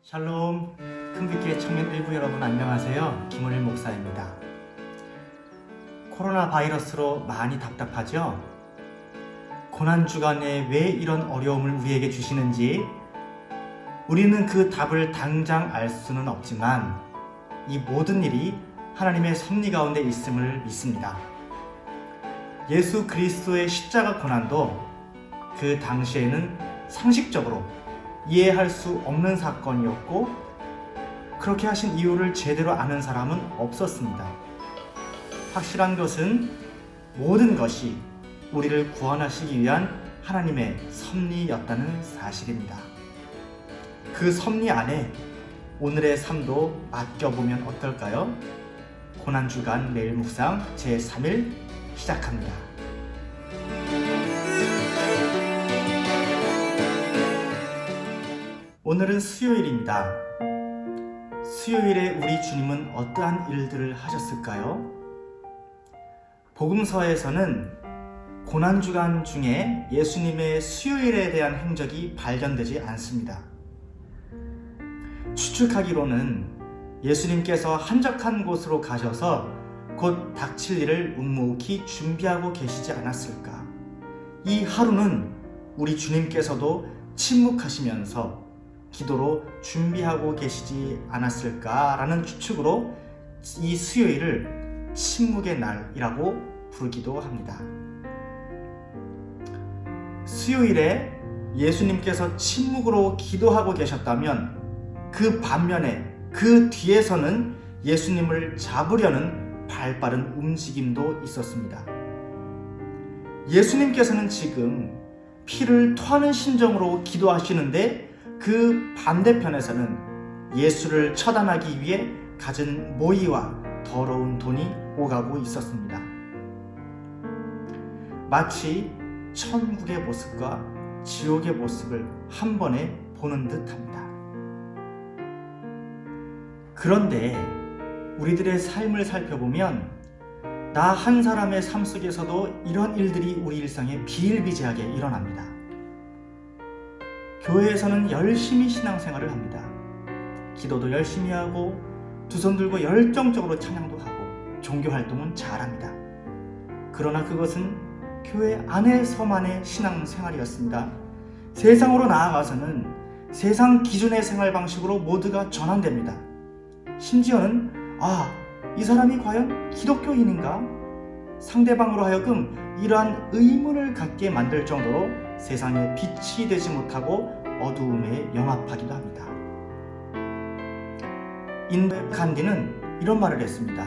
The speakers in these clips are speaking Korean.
샬롬, 큰빛교회 청년 일부 여러분 안녕하세요. 김원일 목사입니다. 코로나 바이러스로 많이 답답하죠? 고난주간에 왜 이런 어려움을 우리에게 주시는지 우리는 그 답을 당장 알 수는 없지만 이 모든 일이 하나님의 섭리 가운데 있음을 믿습니다. 예수 그리스도의 십자가 고난도 그 당시에는 상식적으로 이해할 수 없는 사건이었고 그렇게 하신 이유를 제대로 아는 사람은 없었습니다. 확실한 것은 모든 것이 우리를 구원하시기 위한 하나님의 섭리였다는 사실입니다. 그 섭리 안에 오늘의 삶도 맡겨보면 어떨까요? 고난주간 매일 묵상 제3일 시작합니다. 오늘은 수요일입니다. 수요일에 우리 주님은 어떠한 일들을 하셨을까요? 복음서에서는 고난주간 중에 예수님의 수요일에 대한 행적이 발견되지 않습니다. 추측하기로는 예수님께서 한적한 곳으로 가셔서 곧 닥칠 일을 묵묵히 준비하고 계시지 않았을까? 이 하루는 우리 주님께서도 침묵하시면서 기도로 준비하고 계시지 않았을까라는 추측으로 이 수요일을 침묵의 날이라고 부르기도 합니다. 수요일에 예수님께서 침묵으로 기도하고 계셨다면 그 반면에 그 뒤에서는 예수님을 잡으려는 발빠른 움직임도 있었습니다. 예수님께서는 지금 피를 토하는 심정으로 기도하시는데 그 반대편에서는 예수를 처단하기 위해 갖은 모이와 더러운 돈이 오가고 있었습니다. 마치 천국의 모습과 지옥의 모습을 한 번에 보는 듯합니다. 그런데 우리들의 삶을 살펴보면 나 한 사람의 삶 속에서도 이런 일들이 우리 일상에 비일비재하게 일어납니다. 교회에서는 열심히 신앙생활을 합니다. 기도도 열심히 하고 두 손 들고 열정적으로 찬양도 하고 종교활동은 잘합니다. 그러나 그것은 교회 안에서만의 신앙생활이었습니다. 세상으로 나아가서는 세상 기준의 생활 방식으로 모두가 전환됩니다. 심지어는 이 사람이 과연 기독교인인가? 상대방으로 하여금 이러한 의문을 갖게 만들 정도로 세상에 빛이 되지 못하고 어두움에 영합하기도 합니다. 인도의 간디는 이런 말을 했습니다.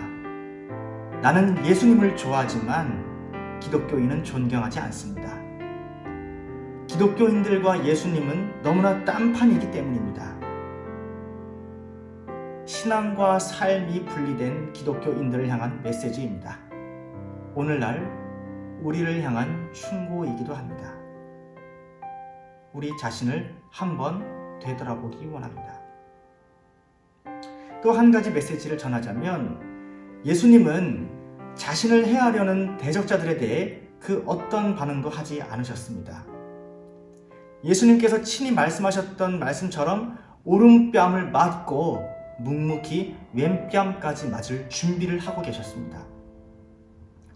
나는 예수님을 좋아하지만 기독교인은 존경하지 않습니다. 기독교인들과 예수님은 너무나 딴판이기 때문입니다. 신앙과 삶이 분리된 기독교인들을 향한 메시지입니다. 오늘날 우리를 향한 충고이기도 합니다. 우리 자신을 한번 되돌아보기 원합니다. 또 한 가지 메시지를 전하자면 예수님은 자신을 해하려는 대적자들에 대해 그 어떤 반응도 하지 않으셨습니다. 예수님께서 친히 말씀하셨던 말씀처럼 오른뺨을 맞고 묵묵히 왼뺨까지 맞을 준비를 하고 계셨습니다.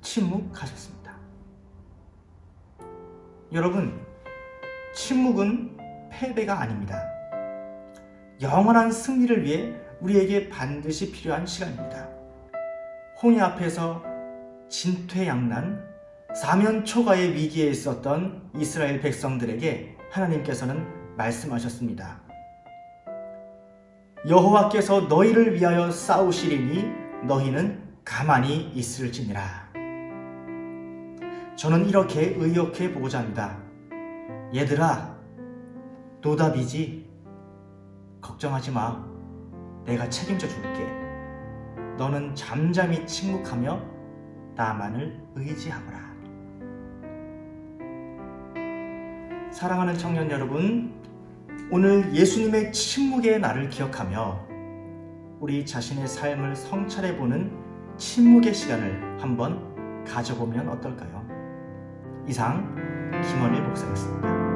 침묵하셨습니다. 여러분, 침묵은 패배가 아닙니다. 영원한 승리를 위해 우리에게 반드시 필요한 시간입니다. 홍해 앞에서 진퇴양난, 사면초가의 위기에 있었던 이스라엘 백성들에게 하나님께서는 말씀하셨습니다. 여호와께서 너희를 위하여 싸우시리니 너희는 가만히 있을지니라. 저는 이렇게 의역해 보고자 합니다. 얘들아, 노답이지? 걱정하지 마. 내가 책임져 줄게. 너는 잠잠히 침묵하며 나만을 의지하거라. 사랑하는 청년 여러분, 오늘 예수님의 침묵의 날을 기억하며 우리 자신의 삶을 성찰해보는 침묵의 시간을 한번 가져보면 어떨까요? 이상 김원일 목사였습니다.